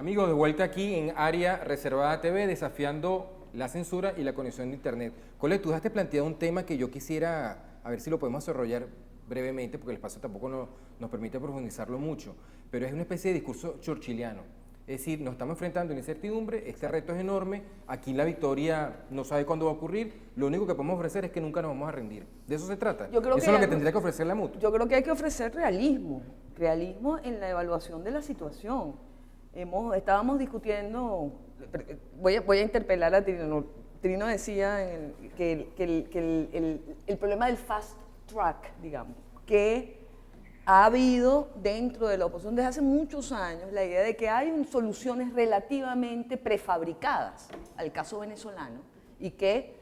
Amigos, de vuelta aquí en Área Reservada TV, desafiando la censura y la conexión de Internet. Cole, tú dejaste planteado un tema que yo quisiera, a ver si lo podemos desarrollar brevemente, porque el espacio tampoco nos permite profundizarlo mucho, pero es una especie de discurso churchilliano. Es decir, nos estamos enfrentando a una incertidumbre, este reto es enorme, aquí la victoria no sabe cuándo va a ocurrir, lo único que podemos ofrecer es que nunca nos vamos a rendir. ¿De eso se trata? Yo creo Eso es lo que tendría que ofrecer la MUT. Yo creo que hay que ofrecer realismo en la evaluación de la situación. Estábamos discutiendo, voy a interpelar a Trino. Trino decía que el problema del fast track, digamos, que ha habido dentro de la oposición desde hace muchos años la idea de que hay soluciones relativamente prefabricadas al caso venezolano y que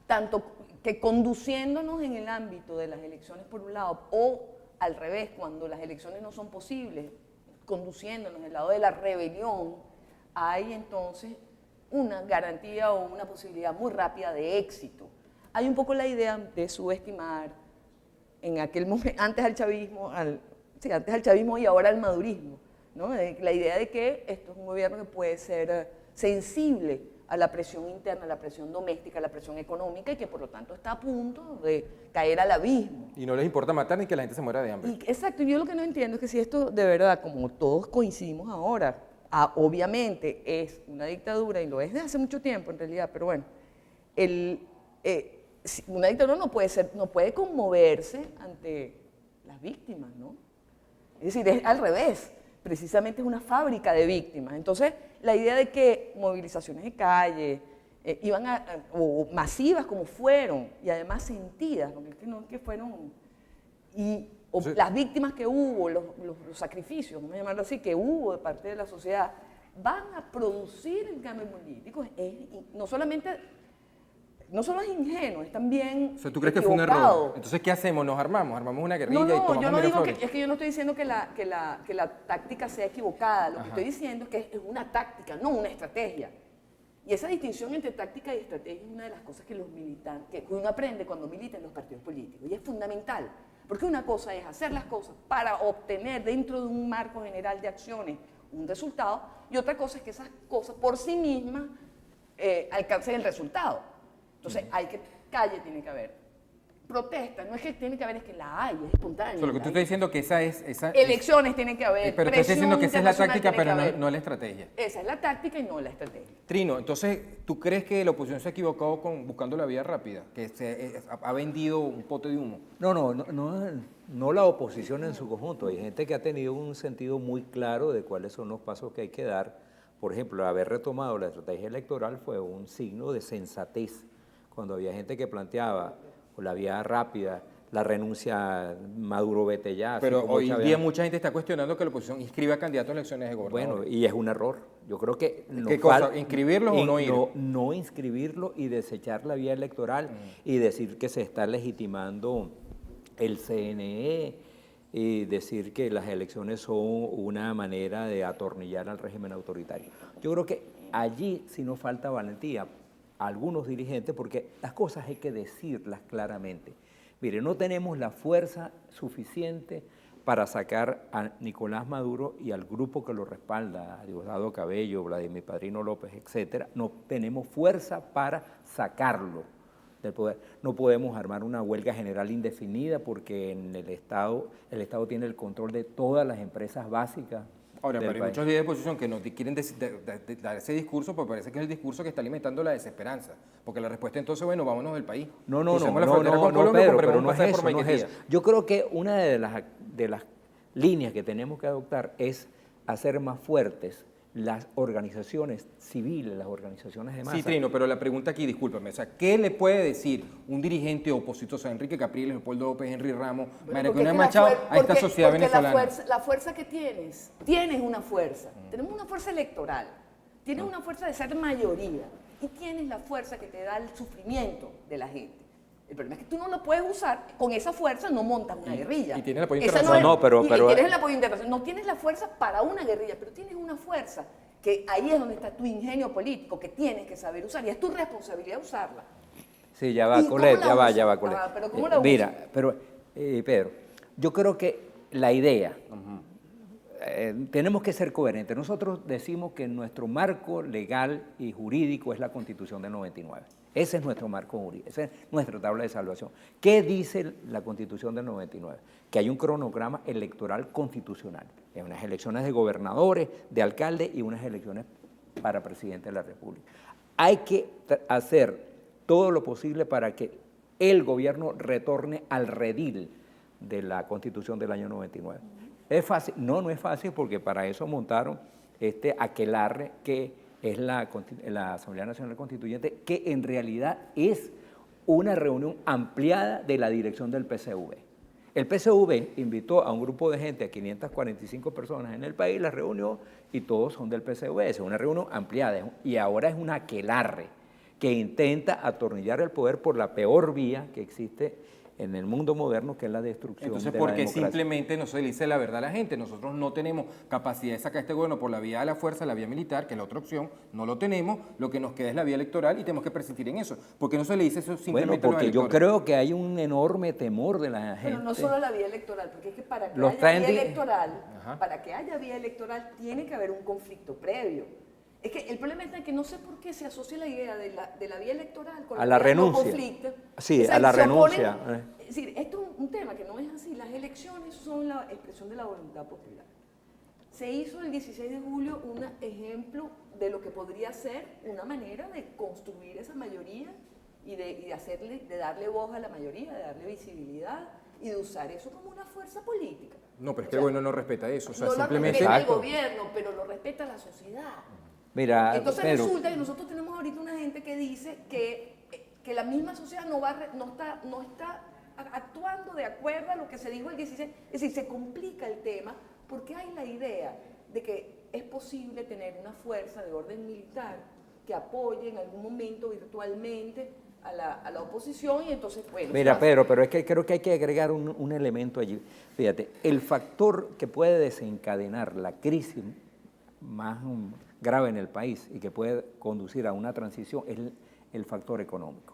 tanto que conduciéndonos en el ámbito de las elecciones por un lado o al revés, cuando las elecciones no son posibles, conduciéndonos del lado de la rebelión, hay entonces una garantía o una posibilidad muy rápida de éxito. Hay un poco la idea de subestimar en aquel momento, antes al chavismo y ahora al madurismo, ¿no? La idea de que esto es un gobierno que puede ser sensible a la presión interna, a la presión doméstica, a la presión económica y que por lo tanto está a punto de caer al abismo. Y no les importa matar ni que la gente se muera de hambre. Exacto, yo lo que no entiendo es que si esto de verdad, como todos coincidimos ahora, obviamente es una dictadura y lo es desde hace mucho tiempo en realidad, pero bueno, una dictadura no puede conmoverse ante las víctimas, ¿no? Es decir, es al revés, precisamente es una fábrica de víctimas. Entonces, la idea de que movilizaciones de calle o masivas como fueron, y además sentidas, no es que fueron, o sí, las víctimas que hubo, los sacrificios, vamos a llamarlo así, que hubo de parte de la sociedad, van a producir el cambio político. No solo es ingenuo, es también o sea, ¿tú crees que fue un error? Entonces, ¿qué hacemos? ¿Nos armamos? ¿Armamos una guerrilla y tomamos yo no digo Miraflores? es que yo no estoy diciendo que la táctica sea equivocada. Lo que estoy diciendo es que es una táctica, no una estrategia. Y esa distinción entre táctica y estrategia es una de las cosas que los militantes, que uno aprende cuando milita en los partidos políticos. Y es fundamental, porque una cosa es hacer las cosas para obtener dentro de un marco general de acciones un resultado, y otra cosa es que esas cosas por sí mismas alcancen el resultado. Entonces, calle tiene que haber. Protesta, no es que tiene que haber, es que la hay, es espontánea. Lo que tú estás diciendo que elecciones tienen que haber. Pero tú estás diciendo que esa es la táctica, pero no la estrategia. Esa es la táctica y no la estrategia. Trino, entonces, ¿tú crees que la oposición se ha equivocado buscando la vía rápida? Que ha vendido un pote de humo. No la oposición en su conjunto. Hay gente que ha tenido un sentido muy claro de cuáles son los pasos que hay que dar. Por ejemplo, haber retomado la estrategia electoral fue un signo de sensatez. Cuando había gente que planteaba la vía rápida, la renuncia Maduro vete ya. Pero hoy día mucha gente está cuestionando que la oposición inscriba candidatos a elecciones de gobernador. Bueno, y es un error. Yo creo que ¿Qué cosa? ¿Inscribirlos o no ir? No inscribirlo y desechar la vía electoral y decir que se está legitimando el CNE y decir que las elecciones son una manera de atornillar al régimen autoritario. Yo creo que allí sí nos falta valentía a algunos dirigentes, porque las cosas hay que decirlas claramente. Mire, no tenemos la fuerza suficiente para sacar a Nicolás Maduro y al grupo que lo respalda, a Diosdado Cabello, Vladimir Padrino López, etcétera. No tenemos fuerza para sacarlo del poder. No podemos armar una huelga general indefinida porque en el Estado tiene el control de todas las empresas básicas. Ahora, pero hay muchos líderes de oposición que no quieren dar ese discurso, porque parece que es el discurso que está alimentando la desesperanza. Porque la respuesta entonces, bueno, vámonos del país. No, Pedro, pero no es eso. Yo creo que una de las líneas que tenemos que adoptar es hacer más fuertes las organizaciones civiles, las organizaciones de masa. Sí, Trino, pero la pregunta aquí, discúlpame, o sea, ¿qué le puede decir un dirigente opositor, o sea, Enrique Capriles, Leopoldo López, Henry Ramos, María Corina Machado, a esta sociedad venezolana? La fuerza que tienes una fuerza. Tenemos una fuerza electoral, tienes una fuerza de ser mayoría y tienes la fuerza que te da el sufrimiento de la gente. El problema es que tú no lo puedes usar, con esa fuerza no montas una guerrilla. Y tienes el apoyo internacional. Tienes el apoyo internacional. No tienes la fuerza para una guerrilla, pero tienes una fuerza que ahí es donde está tu ingenio político, que tienes que saber usar, y es tu responsabilidad usarla. Sí, ya va, Colet, ya va, Colet. Pero ¿cómo la usas? Mira, pero Pedro, yo creo que la idea, tenemos que ser coherentes. Nosotros decimos que nuestro marco legal y jurídico es la Constitución del 99. Ese es nuestro marco jurídico, esa es nuestra tabla de salvación. ¿Qué dice la Constitución del 99? Que hay un cronograma electoral constitucional. Hay unas elecciones de gobernadores, de alcaldes y unas elecciones para presidente de la República. Hay que hacer todo lo posible para que el gobierno retorne al redil de la Constitución del año 99. ¿Es fácil? No, no es fácil, porque para eso montaron este aquelarre que es la Asamblea Nacional Constituyente, que en realidad es una reunión ampliada de la dirección del PCV. El PCV invitó a un grupo de gente, a 545 personas en el país, la reunió y todos son del PCV. Es una reunión ampliada y ahora es un aquelarre que intenta atornillar el poder por la peor vía que existe en el mundo moderno, que es la destrucción Entonces, de la porque democracia. simplemente no se le dice la verdad a la gente. Nosotros no tenemos capacidad de sacar este gobierno por la vía de la fuerza, la vía militar, que es la otra opción, no lo tenemos. Lo que nos queda es la vía electoral y tenemos que persistir en eso. ¿Por qué no se le dice eso simplemente Bueno, porque a los yo electores? creo que hay un enorme temor de la gente. Pero no solo la vía electoral, porque es que para que Los haya traen vía de- electoral, Ajá. para que haya vía electoral tiene que haber un conflicto previo. Es que el problema está en que no sé por qué se asocia la idea de la vía electoral con A la idea de no renuncia. conflicto. Sí, a la se oponen- renuncia. Es decir, esto es un tema que no es así. Las elecciones son la expresión de la voluntad popular. Se hizo el 16 de julio un ejemplo de lo que podría ser una manera de construir esa mayoría y de darle voz a la mayoría, de darle visibilidad y de usar eso como una fuerza política. No, pero es O que sea, el gobierno no respeta eso. O sea, no lo simplemente... respeta el Exacto. gobierno, pero lo respeta la sociedad. Mira, Entonces Pedro, resulta que nosotros tenemos ahorita una gente que dice que la misma sociedad no está actuando de acuerdo a lo que se dijo el 16. Es decir, se complica el tema porque hay la idea de que es posible tener una fuerza de orden militar que apoye en algún momento virtualmente a la oposición y entonces, bueno... Mira, Pedro, pero es que creo que hay que agregar un elemento allí. Fíjate, el factor que puede desencadenar la crisis más grave en el país y que puede conducir a una transición es el factor económico.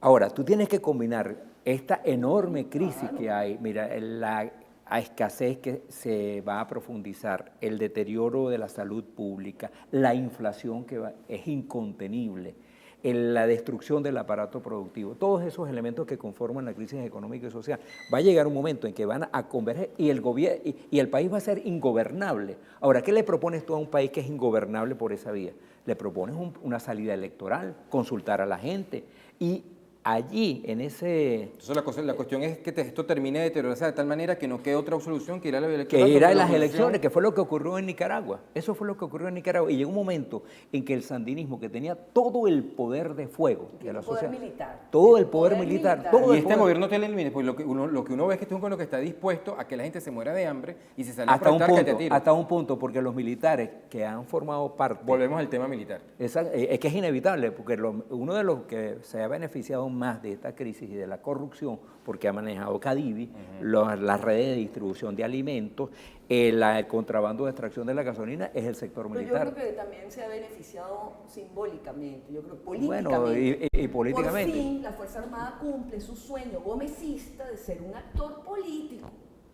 Ahora, tú tienes que combinar esta enorme crisis que hay, mira, la escasez que se va a profundizar, el deterioro de la salud pública, la inflación es incontenible, la destrucción del aparato productivo, todos esos elementos que conforman la crisis económica y social. Va a llegar un momento en que van a converger y el país va a ser ingobernable. Ahora, ¿qué le propones tú a un país que es ingobernable por esa vía? Le propones una salida electoral, consultar a la gente y allí, en ese... Entonces la cuestión es que esto termine de deteriorarse de tal manera que no quede otra solución que ir a la vía electoral. Que ir a porque la las oposición- elecciones, que fue lo que ocurrió en Nicaragua. Eso fue lo que ocurrió en Nicaragua. Y llegó un momento en que el sandinismo, que tenía todo el poder de fuego de Tiene la poder sociedad, militar. todo el Tiene poder poder militar, militar. todo Y el este poder- gobierno te elimine, pues lo que uno ve es que este es un gobierno que está dispuesto a que la gente se muera de hambre y se sale a enfrentar que te hasta un punto, porque los militares que han formado parte... Volvemos al tema militar. Es que es inevitable, porque uno de los que se ha beneficiado más de esta crisis y de la corrupción, porque ha manejado Cadivi, las redes de distribución de alimentos, el contrabando de extracción de la gasolina, es el sector Pero yo militar. creo que también se ha beneficiado simbólicamente, yo creo Bueno, políticamente. y políticamente. Por fin, la Fuerza Armada cumple su sueño gomecista de ser un actor político.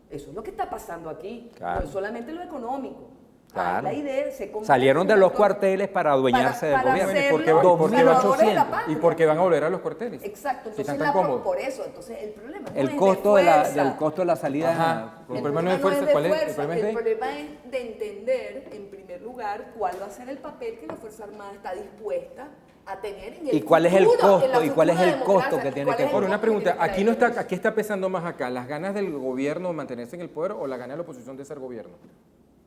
Eso es lo que está pasando aquí, Claro. no es solamente lo económico. Claro. La idea se convierte Salieron de en un los actor- cuarteles para adueñarse del para gobierno. hacerlo porque salvadores de la y patria. porque van a volver a los cuarteles. Exacto, Si entonces están tan cómodos. por eso, entonces el problema no El es costo de de fuerza. del costo de la salida. Ajá. El El problema no es de fuerza, ¿cuál es? El fuerza, problema es de- el problema es de entender, en primer lugar, cuál va a ser el papel que la Fuerza Armada está dispuesta a tener en el ¿Y cuál es el futuro, costo? en la ¿Y cuál es futura el costo democracia? que tiene ¿Cuál que es el Ahora, una costo que pregunta, tiene ¿aquí no para está, ellos? aquí está pesando más acá las ganas del gobierno de mantenerse en el poder o las ganas de la oposición de ser gobierno?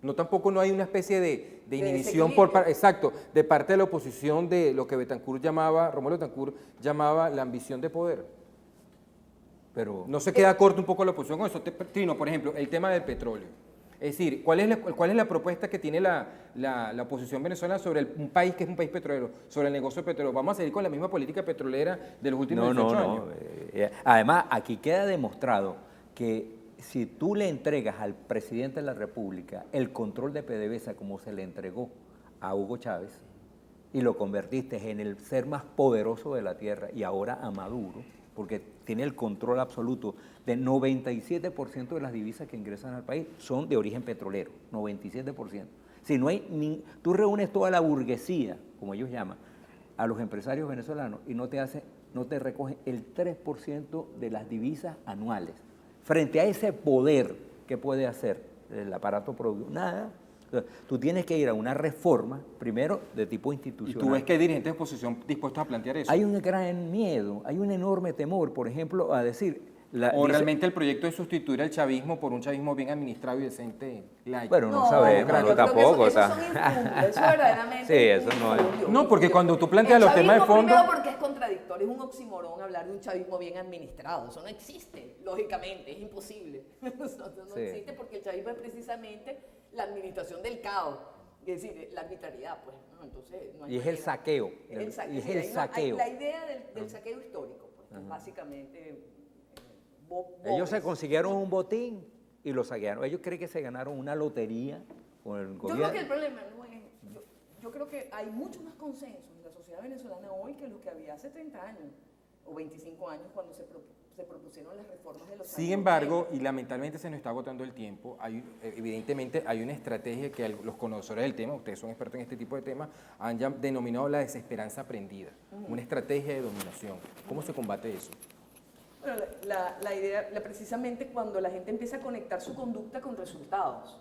No, tampoco no hay una especie de inhibición desequilibrio. exacto, de parte de la oposición de lo que Romualdo Betancourt llamaba la ambición de poder. Pero ¿No se queda corto un poco la oposición con eso? Trino, por ejemplo, el tema del petróleo. Es decir, ¿cuál es la propuesta que tiene la oposición venezolana sobre un país que es un país petrolero, sobre el negocio petrolero? ¿Vamos a seguir con la misma política petrolera de los últimos 18 años? Además, aquí queda demostrado que si tú le entregas al presidente de la República el control de PDVSA como se le entregó a Hugo Chávez y lo convertiste en el ser más poderoso de la tierra y ahora a Maduro, porque tiene el control absoluto del 97% de las divisas que ingresan al país son de origen petrolero, 97%. Si no hay tú reúnes toda la burguesía, como ellos llaman, a los empresarios venezolanos y no te recogen el 3% de las divisas anuales. Frente a ese poder, ¿qué puede hacer el aparato productivo? Nada. Tú tienes que ir a una reforma, primero, de tipo ¿Y institucional. tú ves que hay dirigentes de oposición dispuestos a plantear eso? Hay un gran miedo, hay un enorme temor, por ejemplo, a decir... ¿O realmente el proyecto es sustituir al chavismo por un chavismo bien administrado y decente, laico? Bueno, no sabemos, yo no, creo que tampoco. Eso son infundios, eso verdaderamente. Sí, eso no es. infundio, No, porque infundio. cuando tú planteas los temas de chavismo, fondo... Primero porque es contradictorio, es un oxímoron hablar de un chavismo bien administrado. Eso no existe, lógicamente, es imposible. Eso no Sí. existe porque el chavismo es precisamente la administración del caos. Es decir, la arbitrariedad, pues. ¿No? Entonces, no hay Y es el manera. saqueo. Es el saqueo. Y es Sí, el hay saqueo. la idea del saqueo histórico, pues, que es básicamente. Ellos se consiguieron un botín y lo saquearon. Ellos creen que se ganaron una lotería con el Yo gobierno. creo que el problema no es. Yo creo que hay mucho más consenso en la sociedad venezolana hoy que lo que había hace 30 años o 25 años cuando se propusieron las reformas de los años Sin embargo, 80. y lamentablemente se nos está agotando el tiempo, evidentemente hay una estrategia que los conocedores del tema, ustedes son expertos en este tipo de temas, han ya denominado la desesperanza aprendida, una estrategia de dominación. ¿Cómo se combate eso? Bueno, la idea, precisamente cuando la gente empieza a conectar su conducta con resultados.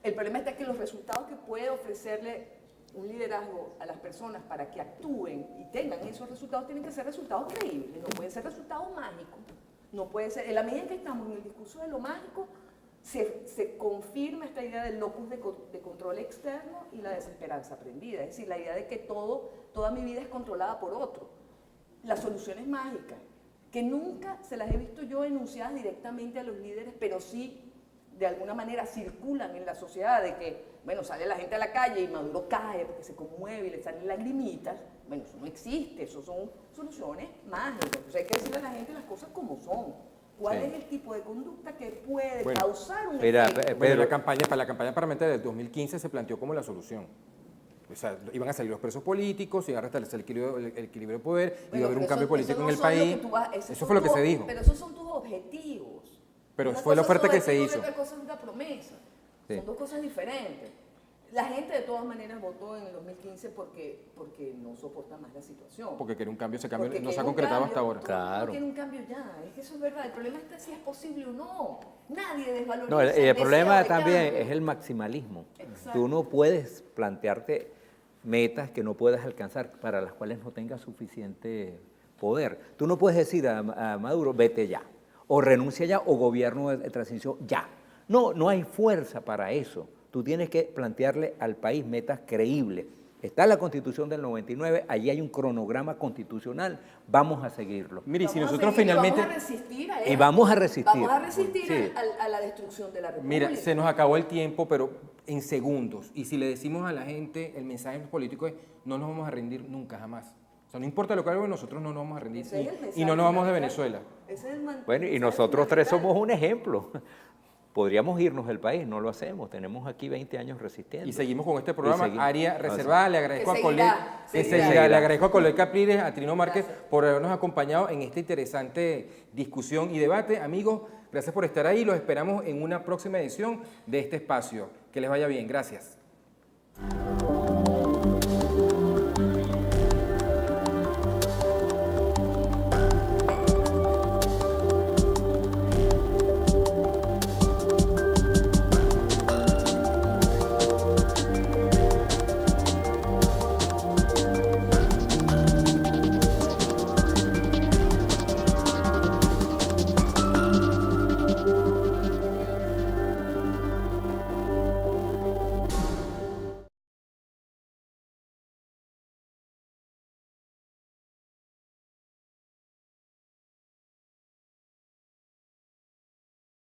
El problema está que los resultados que puede ofrecerle un liderazgo a las personas para que actúen y tengan esos resultados tienen que ser resultados creíbles, no pueden ser resultados mágicos. No puede ser, en la medida en que estamos en el discurso de lo mágico, se confirma esta idea del locus de control externo y la desesperanza aprendida, es decir, la idea de que toda mi vida es controlada por otro. Las soluciones mágicas, que nunca se las he visto yo enunciadas directamente a los líderes, pero sí de alguna manera circulan en la sociedad, de que, bueno, sale la gente a la calle y Maduro cae porque se conmueve y le salen lagrimitas. Bueno, eso no existe, eso son soluciones mágicas. Entonces hay que decirle a la gente las cosas como son. ¿Cuál Sí. es el tipo de conducta que puede Bueno, causar un mira, efecto? Bueno, para la campaña parlamentaria del 2015 se planteó como la solución. O sea, iban a salir los presos políticos, iba a restablecer el equilibrio de poder, Bueno, iba a haber un pero cambio eso político no en el son lo que país. tú vas- esos Eso son fue lo que tus- se dijo. Pero esos son tus objetivos. Pero Una fue la cosa es oferta un que se objetivo y hizo. otra cosa es una promesa. Sí. Son dos cosas diferentes. La gente de todas maneras votó en el 2015 porque no soporta más la situación. Porque quería un cambio, ese cambio Porque no se quiere ha un concretado cambio. hasta ahora. Todo el mundo Claro. quiere un cambio ya, es que eso es verdad. El problema está si es posible o no. Nadie desvaloriza No, el deseo problema de también cambio. es el maximalismo. Exacto. Tú no puedes plantearte metas que no puedas alcanzar, para las cuales no tengas suficiente poder. Tú no puedes decir a Maduro, vete ya, o renuncia ya, o gobierno de transición ya. No hay fuerza para eso. Tú tienes que plantearle al país metas creíbles. Está la Constitución del 99, allí hay un cronograma constitucional, vamos a seguirlo. Mire, y si Vamos a nosotros seguir, finalmente... Vamos a resistir a Y esto. vamos a resistir. Vamos a resistir Sí. a la destrucción de la República. Mira, se nos acabó el tiempo, pero en segundos. Y si le decimos a la gente, el mensaje de los políticos es, no nos vamos a rendir nunca, jamás. O sea, no importa lo que haga, nosotros no nos vamos a rendir. Ese es el Y mensaje no nos vamos de fundamental. Venezuela. Ese es el Bueno, y mensaje nosotros tres fundamental. somos un ejemplo. Podríamos irnos del país, no lo hacemos. Tenemos aquí 20 años resistiendo. Y seguimos con este programa, seguimos. área reservada. Le agradezco Que a Colette, seguirá, que seguirá. seguirá. Le agradezco a Colette Capriles, a Trino Márquez Gracias. por habernos acompañado en esta interesante discusión y debate. Amigos, gracias por estar ahí. Los esperamos en una próxima edición de este espacio. Que les vaya bien. Gracias.